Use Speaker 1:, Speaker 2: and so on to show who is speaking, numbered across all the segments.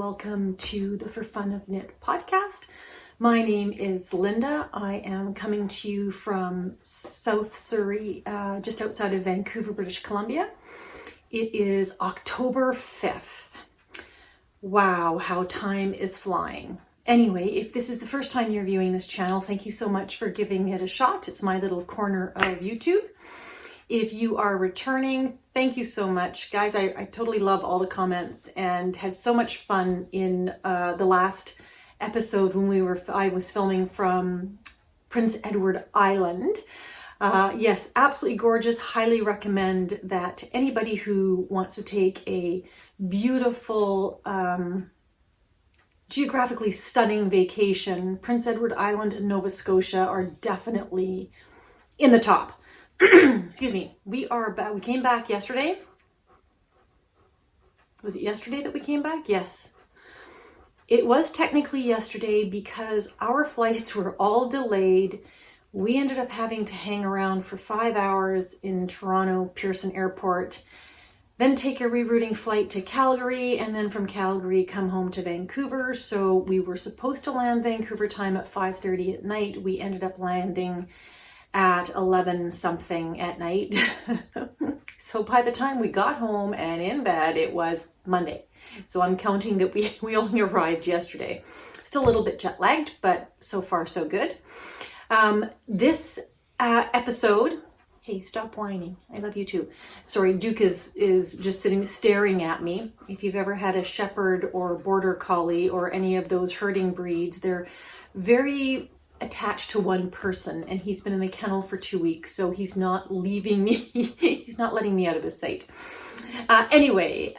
Speaker 1: welcome to the For Fun of Knit podcast. My name is Linda. I am coming to you from South Surrey, just outside of Vancouver, British Columbia. It is October 5th. Wow, how time is flying. Anyway, if this is the first time you're viewing this channel, thank you so much for giving it a shot. It's my little corner of YouTube. If you are returning, thank you so much. Guys, I totally love all the comments and had so much fun in the last episode when I was filming from Prince Edward Island. Yes, absolutely gorgeous. Highly recommend that anybody who wants to take a beautiful, geographically stunning vacation, Prince Edward Island and Nova Scotia are definitely in the top. Excuse me. We came back yesterday. Was it yesterday that we came back? Yes. It was technically yesterday because our flights were all delayed. We ended up having to hang around for 5 hours in Toronto Pearson Airport, then take a rerouting flight to Calgary, and then from Calgary come home to Vancouver. So we were supposed to land Vancouver time at 5:30 at night. We ended up landing at 11 something at night. So by the time we got home and in bed, it was Monday. So I'm counting that we only arrived yesterday. Still a little bit jet lagged, but so far so good. This episode, hey, stop whining. I love you too. Sorry, Duke is just sitting staring at me. If you've ever had a shepherd or border collie or any of those herding breeds, they're very attached to one person, and he's been in the kennel for 2 weeks, so he's not leaving me. He's not letting me out of his sight. Anyway,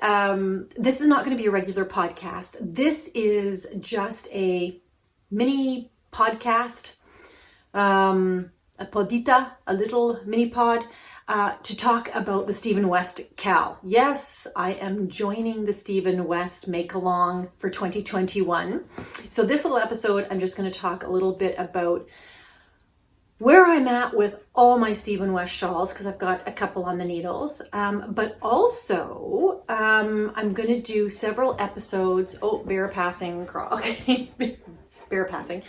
Speaker 1: this is not going to be a regular podcast. This is just a mini podcast, a podita, a little mini pod, to talk about the Stephen West KAL. Yes, I am joining the Stephen West Make Along for 2021. So this little episode, I'm just going to talk a little bit about where I'm at with all my Stephen West shawls, because I've got a couple on the needles. But also, I'm going to do several episodes. Oh, bear passing, okay, bear passing.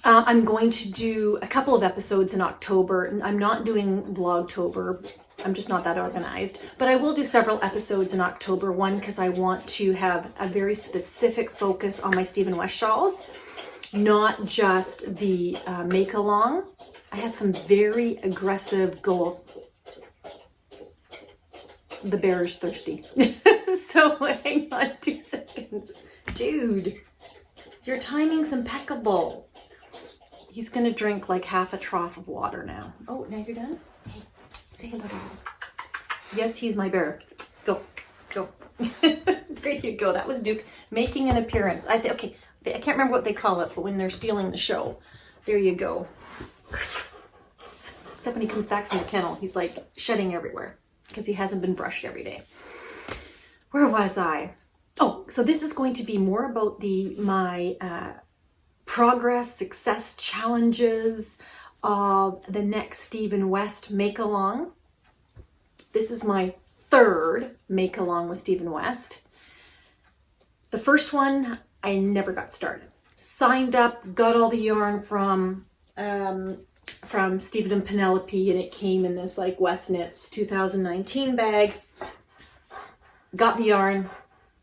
Speaker 1: I'm going to do a couple of episodes in October. I'm not doing Vlogtober. I'm just not that organized. But I will do several episodes in October. One, because I want to have a very specific focus on my Stephen West shawls, not just the make along. I have some very aggressive goals. The bear is thirsty. So hang on 2 seconds. Dude, your timing's impeccable. He's going to drink like half a trough of water now. Oh, now you're done? Hey, say hello to him. Yes, he's my bear. Go, go. There you go. That was Duke making an appearance. Okay, I can't remember what they call it, but when they're stealing the show. There you go. Except when he comes back from the kennel, he's like shedding everywhere because he hasn't been brushed every day. Where was I? Oh, so this is going to be more about my progress, success, challenges of the next Stephen West Make Along. This is my third Make Along with Stephen West. The first one, I never got started. Signed up, got all the yarn from Stephen and Penelope, and it came in this like West Knits 2019 bag. Got the yarn,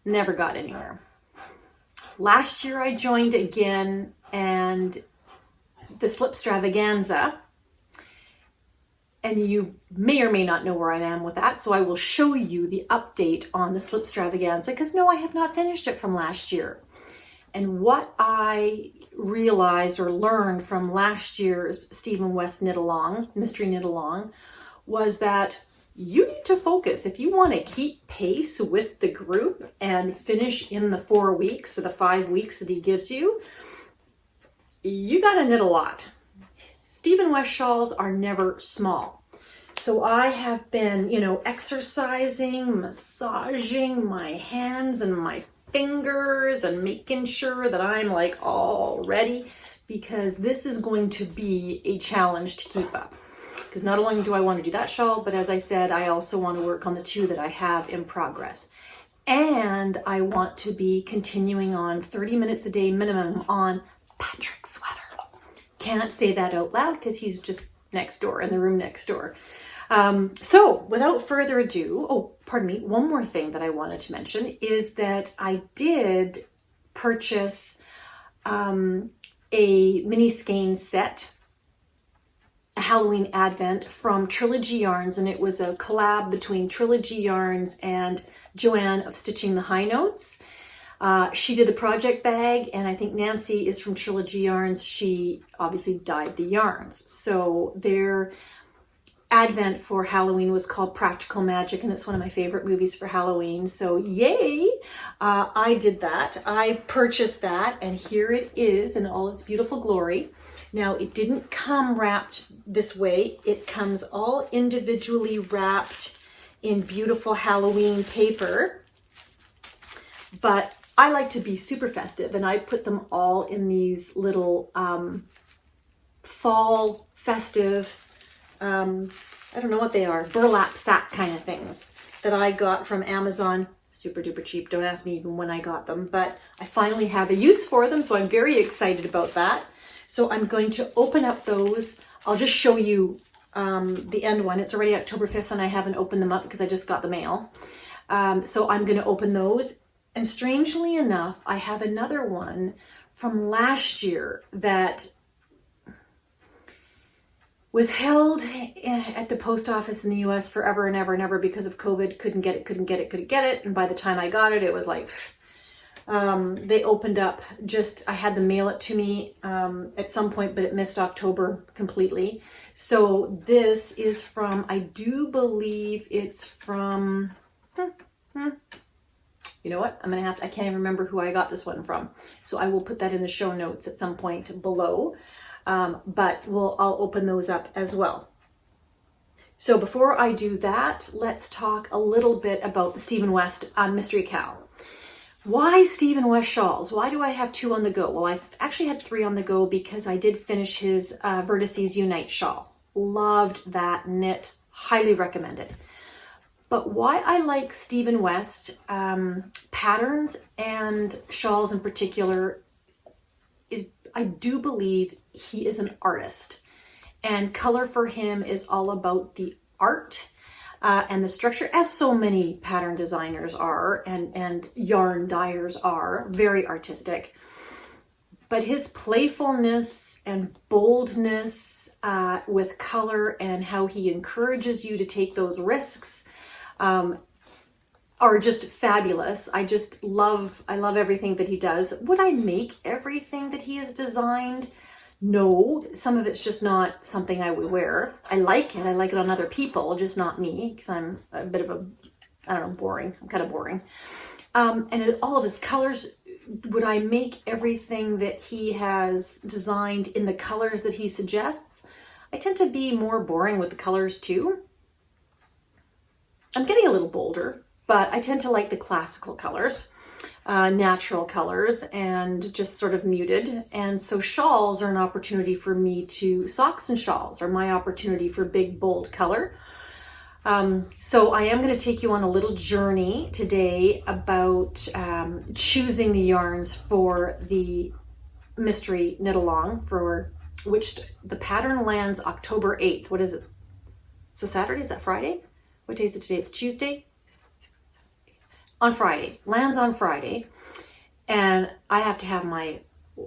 Speaker 1: never got anywhere. Last year I joined again, and the slipstravaganza, and you may or may not know where I am with that, so I will show you the update on the slipstravaganza, because no, I have not finished it from last year. And what I realized or learned from last year's Stephen West Knit Along, Mystery Knit Along, was that you need to focus. If you want to keep pace with the group and finish in the 4 weeks or the 5 weeks that he gives you, you got to knit a lot. Stephen West shawls are never small. So I have been, exercising, massaging my hands and my fingers and making sure that I'm like all ready, because this is going to be a challenge to keep up. Because not only do I want to do that shawl, but as I said, I also want to work on the two that I have in progress. And I want to be continuing on 30 minutes a day minimum on Patrick's sweater. Can't say that out loud because he's just next door, in the room next door. So without further ado, oh, pardon me, one more thing that I wanted to mention is that I did purchase a mini skein set, a Halloween Advent from Trilogy Yarns, and it was a collab between Trilogy Yarns and Joanne of Stitching the High Notes. She did the project bag, and I think Nancy is from Trilogy Yarns. She obviously dyed the yarns. So their Advent for Halloween was called Practical Magic, and it's one of my favorite movies for Halloween. So yay! I did that. I purchased that, and here it is in all its beautiful glory. Now, it didn't come wrapped this way. It comes all individually wrapped in beautiful Halloween paper. But I like to be super festive, and I put them all in these little fall festive, I don't know what they are, burlap sack kind of things that I got from Amazon. Super duper cheap. Don't ask me even when I got them, but I finally have a use for them, so I'm very excited about that. So I'm going to open up those. I'll just show you the end one. It's already October 5th, and I haven't opened them up because I just got the mail. So I'm going to open those. And strangely enough, I have another one from last year that was held at the post office in the US forever and ever and ever because of COVID. Couldn't get it. And by the time I got it, it was like, they opened up I had them mail it to me at some point, but it missed October completely. So this is from, I do believe it's from, you know what? I can't even remember who I got this one from. So I will put that in the show notes at some point below. But I'll open those up as well. So before I do that, let's talk a little bit about the Stephen West Mystery Cow. Why Stephen West shawls? Why do I have 2 on the go? Well, I've actually had 3 on the go because I did finish his Vertices Unite shawl. Loved that knit. Highly recommend it. But why I like Stephen West patterns and shawls in particular is I do believe he is an artist, and color for him is all about the art and the structure, as so many pattern designers are and yarn dyers are, very artistic. But his playfulness and boldness with color and how he encourages you to take those risks are just fabulous. I love everything that he does. Would I make everything that he has designed? No, some of it's just not something I would wear. I like it on other people, just not me, because I'm a bit of a, I don't know, boring. I'm kind of boring. And all of his colors, would I make everything that he has designed in the colors that he suggests? I tend to be more boring with the colors too. I'm getting a little bolder, but I tend to like the classical colors, natural colors, and just sort of muted. And so shawls are an opportunity for me socks and shawls are my opportunity for big, bold color. So I am going to take you on a little journey today about choosing the yarns for the mystery knit along, for which the pattern lands October 8th. What is it? So Saturday, is that Friday? What day is it today? It's Tuesday? On Friday. Lands on Friday. And I have to have my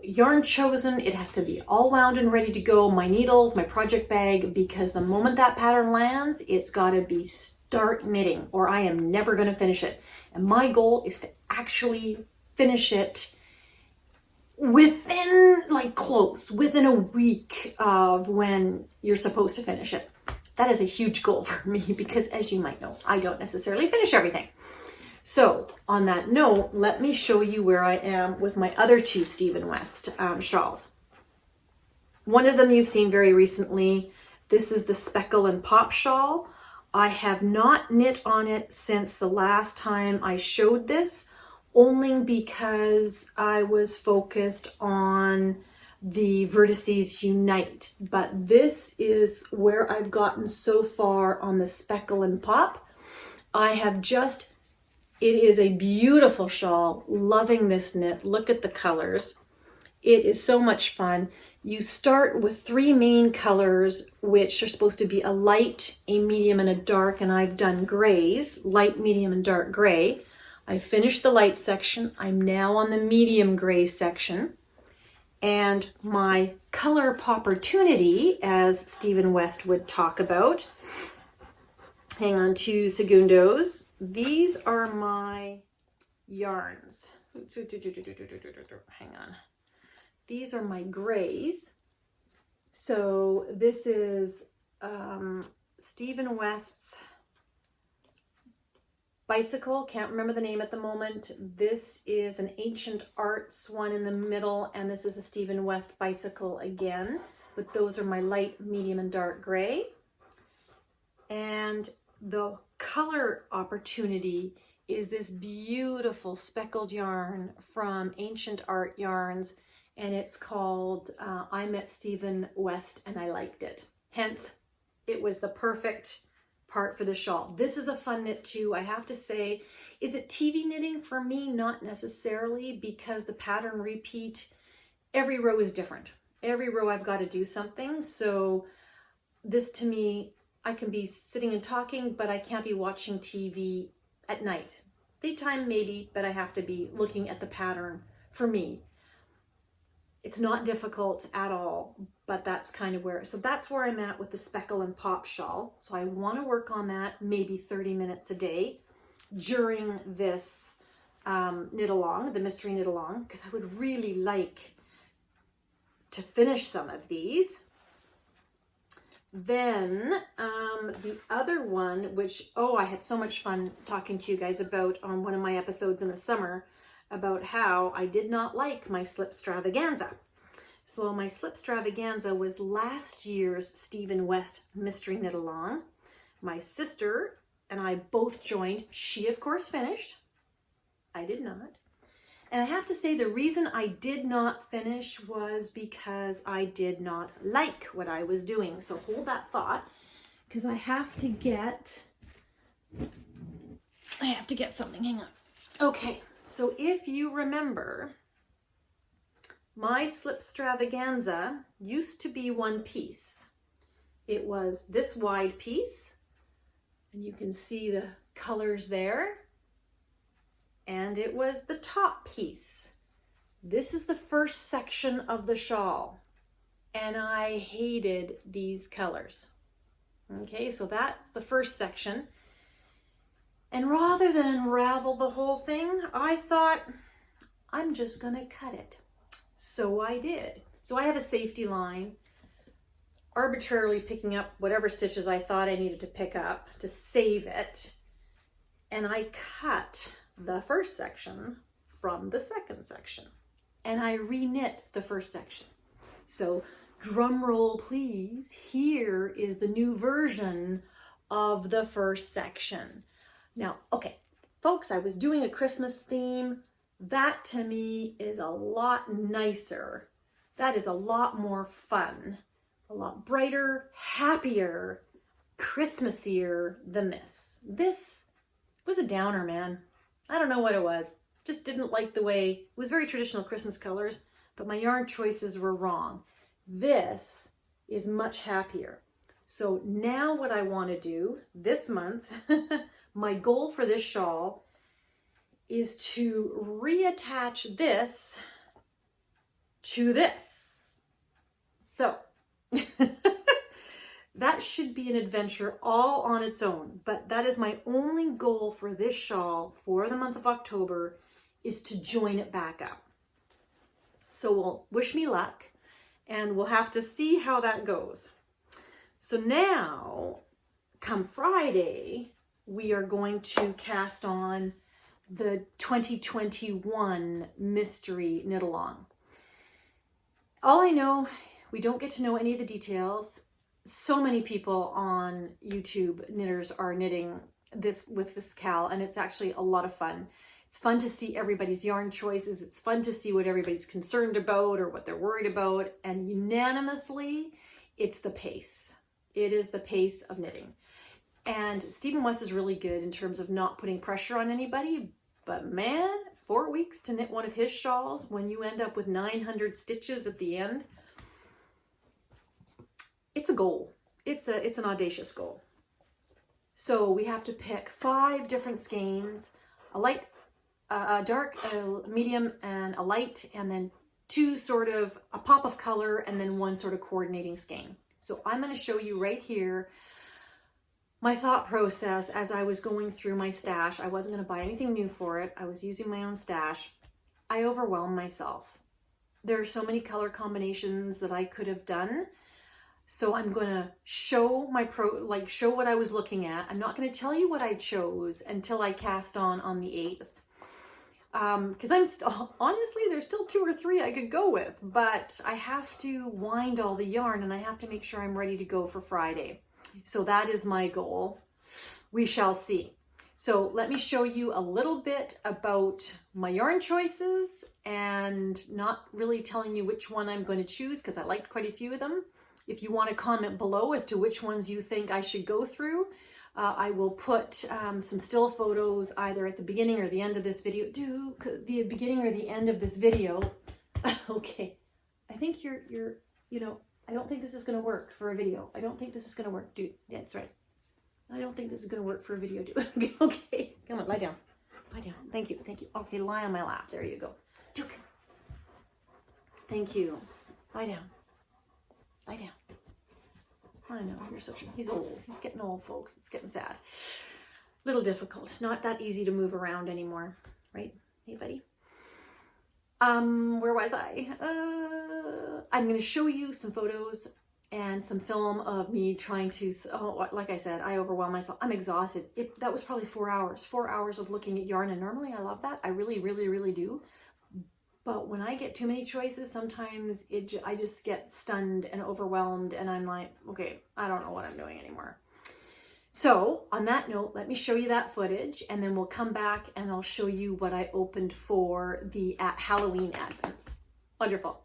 Speaker 1: yarn chosen. It has to be all wound and ready to go. My needles, my project bag, because the moment that pattern lands, it's got to be start knitting or I am never going to finish it. And my goal is to actually finish it within a week of when you're supposed to finish it. That is a huge goal for me because, as you might know, I don't necessarily finish everything. So on that note, let me show you where I am with my other 2 Stephen West shawls. One of them you've seen very recently. This is the Speckle and Pop shawl. I have not knit on it since the last time I showed this, only because I was focused on the Vertices Unite. But this is where I've gotten so far on the Speckle and Pop. I have just It is a beautiful shawl. Loving this knit. Look at the colors. It is so much fun. You start with 3 main colors, which are supposed to be a light, a medium, and a dark, and I've done grays, light, medium, and dark gray. I finished the light section. I'm now on the medium gray section. And my color opportunity, as Stephen West would talk about, hang on 2 segundos. These are my yarns. Hang on. These are my grays. So this is Stephen West's Bicycle. Can't remember the name at the moment. This is an Ancient Arts one in the middle, and this is a Stephen West Bicycle again. But those are my light, medium, and dark gray. And the color opportunity is this beautiful speckled yarn from Ancient Art Yarns, and it's called I Met Stephen West and I Liked It. Hence, it was the perfect part for the shawl. This is a fun knit too, I have to say. Is it TV knitting? For me, not necessarily, because the pattern repeat, every row is different. Every row I've got to do something. So this to me, I can be sitting and talking, but I can't be watching TV at night. Daytime maybe, but I have to be looking at the pattern for me. It's not difficult at all, but that's kind of where, so that's where I'm at with the Speckle and Pop shawl. So I want to work on that maybe 30 minutes a day during this knit along, the mystery knit along, because I would really like to finish some of these. Then the other one, which, I had so much fun talking to you guys about on one of my episodes in the summer, about how I did not like my slipstravaganza. So my slipstravaganza was last year's Stephen West mystery knit along. My sister and I both joined. She of course finished. I did not. And I have to say the reason I did not finish was because I did not like what I was doing. So hold that thought, because I have to get something. Hang on. Okay. So if you remember, my slipstravaganza used to be one piece. It was this wide piece, and you can see the colors there, and it was the top piece. This is the first section of the shawl, and I hated these colors. Okay, so that's the first section. And rather than unravel the whole thing, I thought, I'm just gonna cut it. So I did. So I have a safety line, arbitrarily picking up whatever stitches I thought I needed to pick up to save it. And I cut the first section from the second section. And I re-knit the first section. So drum roll please, here is the new version of the first section. Now, okay, folks, I was doing a Christmas theme. That to me is a lot nicer. That is a lot more fun, a lot brighter, happier, Christmassier than this. This was a downer, man. I don't know what it was. Just didn't like the way, it was very traditional Christmas colors, but my yarn choices were wrong. This is much happier. So now what I want to do this month, my goal for this shawl is to reattach this to this. So that should be an adventure all on its own, but that is my only goal for this shawl for the month of October, is to join it back up. So we'll wish me luck, and we'll have to see how that goes. So now, come Friday, we are going to cast on the 2021 mystery knit along. All I know, we don't get to know any of the details. So many people on YouTube knitters are knitting this with this MKAL, and it's actually a lot of fun. It's fun to see everybody's yarn choices. It's fun to see what everybody's concerned about or what they're worried about. And unanimously, it's the pace. It is the pace of knitting. And Stephen West is really good in terms of not putting pressure on anybody, but man, 4 weeks to knit one of his shawls when you end up with 900 stitches at the end, it's a goal. It's an audacious goal. So we have to pick 5 different skeins, a light, a dark, a medium, and a light, and then 2 sort of a pop of color, and then 1 sort of coordinating skein. So I'm going to show you right here my thought process as I was going through my stash. I wasn't going to buy anything new for it. I was using my own stash. I overwhelmed myself. There are so many color combinations that I could have done. So I'm going to show show what I was looking at. I'm not going to tell you what I chose until I cast on the 8th. Because I'm still, honestly, there's still 2 or 3 I could go with, but I have to wind all the yarn and I have to make sure I'm ready to go for Friday. So that is my goal. We shall see. So let me show you a little bit about my yarn choices and not really telling you which one I'm going to choose because I liked quite a few of them. If you want to comment below as to which ones you think I should go through, I will put some still photos either at the beginning or the end of this video. The beginning or the end of this video. Okay. I think I don't think this is going to work for a video. I don't think this is going to work, dude. Yeah, that's right. I don't think this is going to work for a video, dude. Okay. Come on, lie down. Lie down. Thank you. Thank you. Okay, lie on my lap. There you go. Duke. Thank you. Lie down. Lie down. I know, you're so cute. He's old. He's getting old, folks. It's getting sad. Little difficult. Not that easy to move around anymore. Right? Hey, buddy. Where was I? I'm going to show you some photos and some film of me trying to, like I said, I overwhelm myself. I'm exhausted. That was probably 4 hours. 4 hours of looking at yarn, and normally I love that. I really, really, really do. But when I get too many choices, sometimes I just get stunned and overwhelmed, and I'm like, okay, I don't know what I'm doing anymore. So on that note, let me show you that footage, and then we'll come back and I'll show you what I opened for the Halloween Advents. Wonderful.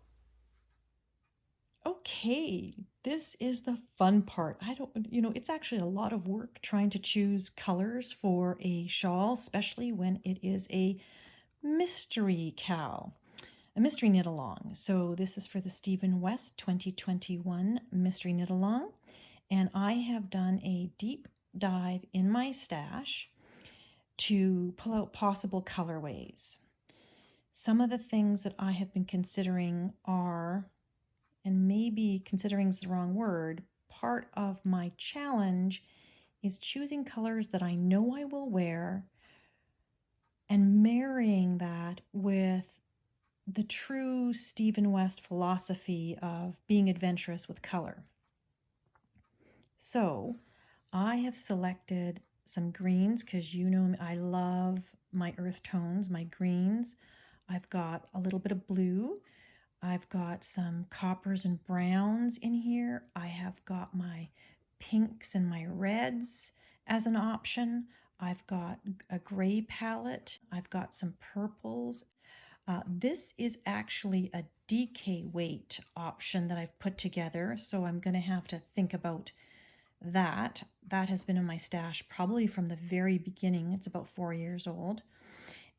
Speaker 2: Okay, this is the fun part. It's actually a lot of work trying to choose colors for a shawl, especially when it is a mystery KAL, a mystery knit along. So this is for the Stephen West 2021 mystery knit along, and I have done a deep dive in my stash to pull out possible colorways. Some of the things that I have been considering are, and maybe considering is the wrong word, part of my challenge is choosing colors that I know I will wear and marrying that with the true Stephen West philosophy of being adventurous with color. So I have selected some greens because you know I love my earth tones, my greens. I've got a little bit of blue. I've got some coppers and browns in here. I have got my pinks and my reds as an option. I've got a gray palette. I've got some purples. This is actually a DK weight option that I've put together, so I'm going to have to think about that. That has been in my stash probably from the very beginning. It's about 4 years old.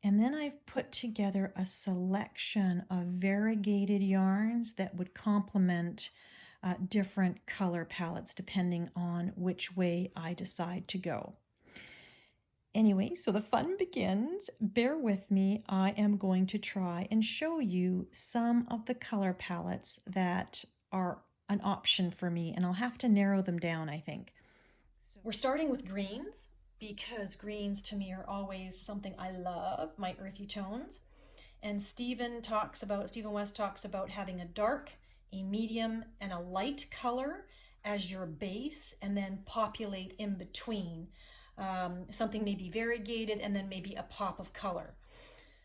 Speaker 2: And then I've put together a selection of variegated yarns that would complement different color palettes depending on which way I decide to go. Anyway, so the fun begins. Bear with me. I am going to try and show you some of the color palettes that are an option for me, and I'll have to narrow them down, I think. So we're starting with greens because greens to me are always something I love, my earthy tones. And Stephen West talks about having a dark, a medium, and a light color as your base, and then populate in between. Something maybe variegated and then maybe a pop of color.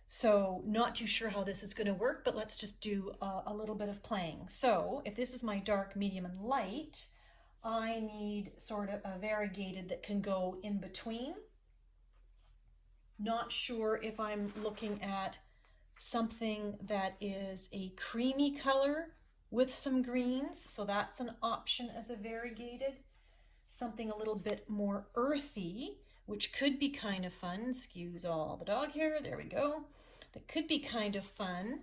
Speaker 2: So not too sure how this is going to work, but let's just do a little bit of playing. So if this is my dark, medium, and light, I need sort of a variegated that can go in between. Not sure if I'm looking at something that is a creamy color with some greens, so that's an option as a variegated.
Speaker 1: something a little bit more earthy, which could be kind of fun. Excuse all the dog hair, there we go. That could be kind of fun.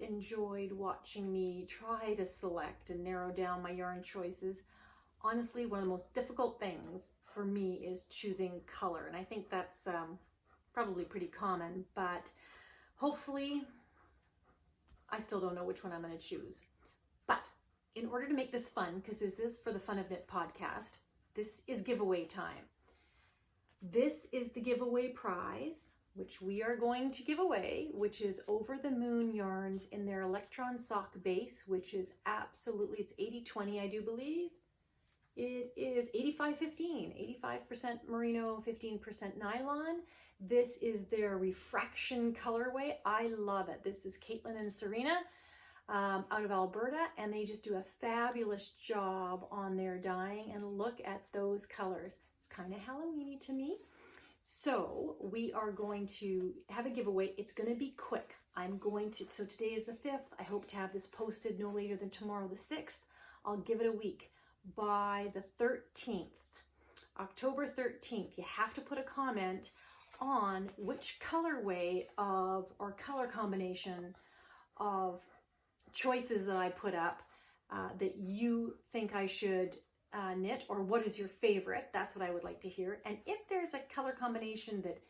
Speaker 1: Enjoyed watching me try to select and narrow down my yarn choices. Honestly, one of the most difficult things for me is choosing color, and I think that's probably pretty common, but hopefully I still don't know which one I'm going to choose. But in order to make this fun, because this is for the Fun of Knit podcast, this is giveaway time. This is the giveaway prize, which we are going to give away, which is Over the Moon yarns in their Electron sock base, which is absolutely, it's 80-20, I do believe. It is 85-15, 85% merino, 15% nylon. This is their refraction colorway. I love it. This is Caitlin and Serena out of Alberta, and they just do a fabulous job on their dyeing, and look at those colors. It's kind of Halloween-y to me. So we are going to have a giveaway. It's going to be quick. So today is the 5th. I hope to have this posted no later than tomorrow the 6th. I'll give it a week. By the 13th, October 13th, you have to put a comment on which colorway of, or color combination of choices that I put up that you think I should knit, or what is your favorite. That's what I would like to hear. And if there's a color combination that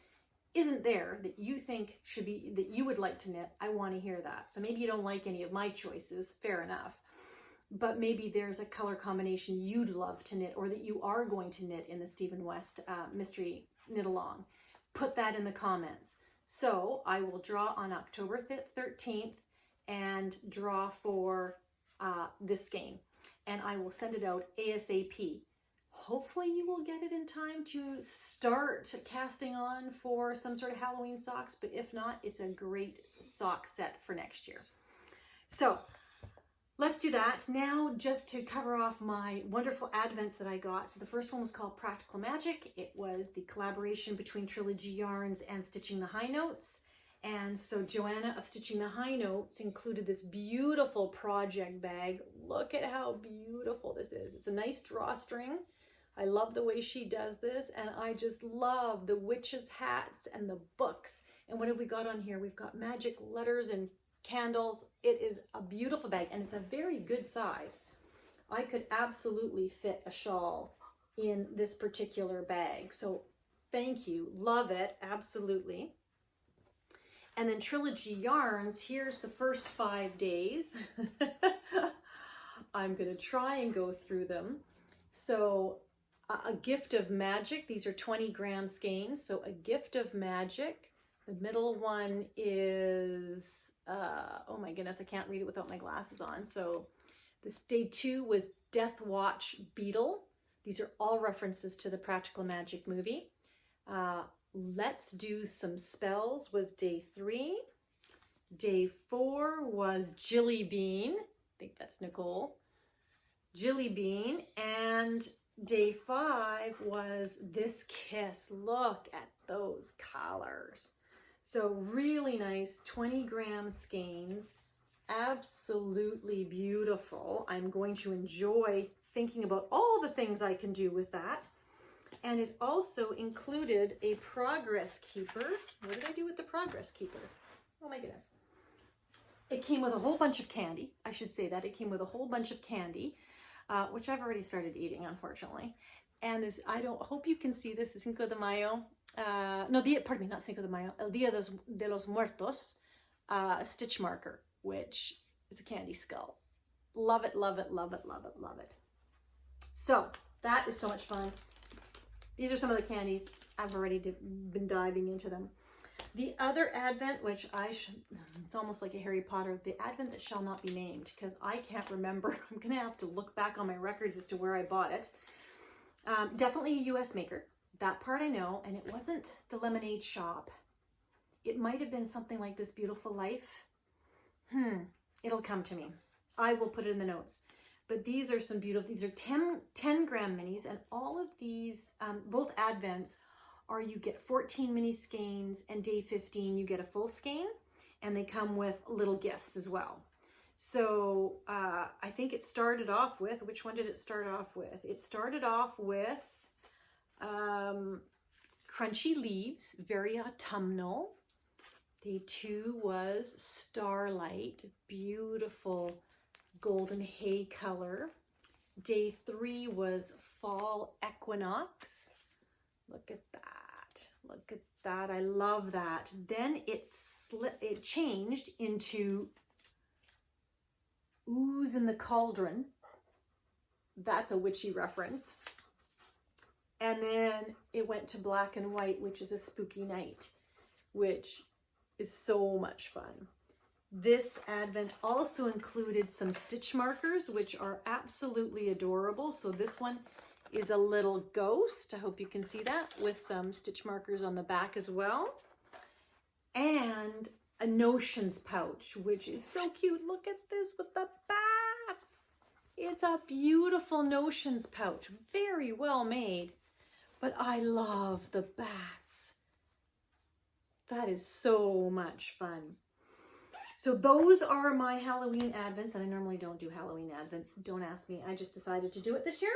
Speaker 1: isn't there that you think should be, that you would like to knit, I want to hear that. So maybe you don't like any of my choices, fair enough, but maybe there's a color combination you'd love to knit, or that you are going to knit in the Stephen West mystery knit along. Put that in the comments. So I will draw on October 13th and draw for this skein, and I will send it out ASAP. Hopefully you will get it in time to start casting on for some sort of Halloween socks, but if not, it's a great sock set for next year. So let's do that. Now, just to cover off my wonderful advents that I got. So the first one was called Practical Magic. It was the collaboration between Trilogy Yarns and Stitching the High Notes. And so Joanna of Stitching the High Notes included this beautiful project bag. Look at how beautiful this is. It's a nice drawstring. I love the way she does this, and I just love the witches' hats and the books. And what have we got on here? We've got magic letters and candles. It is a beautiful bag, and it's a very good size. I could absolutely fit a shawl in this particular bag. So thank you. Love it. Absolutely. And then Trilogy Yarns, here's the first 5 days. I'm going to try and go through them. So a gift of magic. These are 20-gram skeins. So a gift of magic. The middle one is, oh my goodness, I can't read it without my glasses on. So this day 2 was Death Watch Beetle. These are all references to the Practical Magic movie. Let's Do Some Spells was day 3. Day 4 was Jilly Bean. think that's Nicole, Jilly Bean, and day 5 was this Kiss. Look at those colors. So really nice 20-gram skeins, absolutely beautiful. I'm going to enjoy thinking about all the things I can do with that. And it also included a progress keeper. What did I do with the progress keeper? Oh my goodness. It came with a whole bunch of candy. I should say that. It came with a whole bunch of candy, which I've already started eating, unfortunately. And hope you can see this, Cinco de Mayo. Pardon me, not Cinco de Mayo. El Día de los Muertos stitch marker, which is a candy skull. Love it, love it, love it, love it, love it. So that is so much fun. These are some of the candies. I've already been diving into them. The other Advent, which it's almost like a Harry Potter, the Advent that shall not be named, because I can't remember. I'm going to have to look back on my records as to where I bought it. Definitely a US maker. That part I know, and it wasn't the Lemonade Shop. It might have been something like This Beautiful Life. It'll come to me. I will put it in the notes. But these are some beautiful, these are 10-gram minis, and all of these, both Advents, you get 14 mini skeins, and day 15 you get a full skein, and they come with little gifts as well. So I think it started off with, which one did it start off with? It started off with Crunchy Leaves, very autumnal. Day 2 was Starlight, beautiful golden hay color. Day 3 was Fall Equinox. Look at that. Look at that. I love that. Then it changed into Ooze in the Cauldron. That's a witchy reference. And then it went to Black and White, which is a spooky night, which is so much fun. This Advent also included some stitch markers, which are absolutely adorable. So this one is a little ghost. I hope you can see that, with some stitch markers on the back as well. And a notions pouch, which is so cute. Look at this with the bats. It's a beautiful notions pouch, very well made. But I love the bats. That is so much fun. So those are my Halloween Advents, and I normally don't do Halloween Advents. Don't ask me. I just decided to do it this year,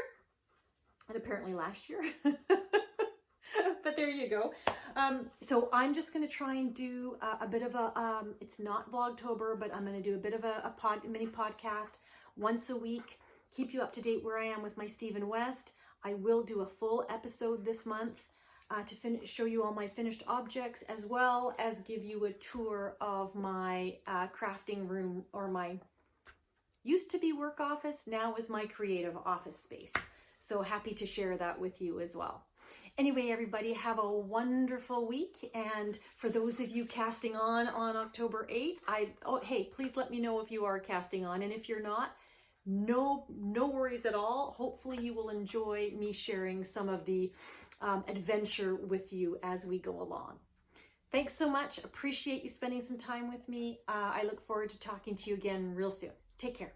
Speaker 1: and apparently last year. But there you go. So I'm just going to try and do a bit of a, it's not Vlogtober, but I'm going to do a bit of a mini podcast once a week. Keep you up to date where I am with my Stephen West. I will do a full episode this month to show you all my finished objects, as well as give you a tour of my crafting room, or my used to be work office, now is my creative office space. So happy to share that with you as well. Anyway, everybody, have a wonderful week. And for those of you casting on October 8th, hey, please let me know if you are casting on. And if you're not, no worries at all. Hopefully you will enjoy me sharing some of the adventure with you as we go along. Thanks so much. Appreciate you spending some time with me. I look forward to talking to you again real soon. Take care.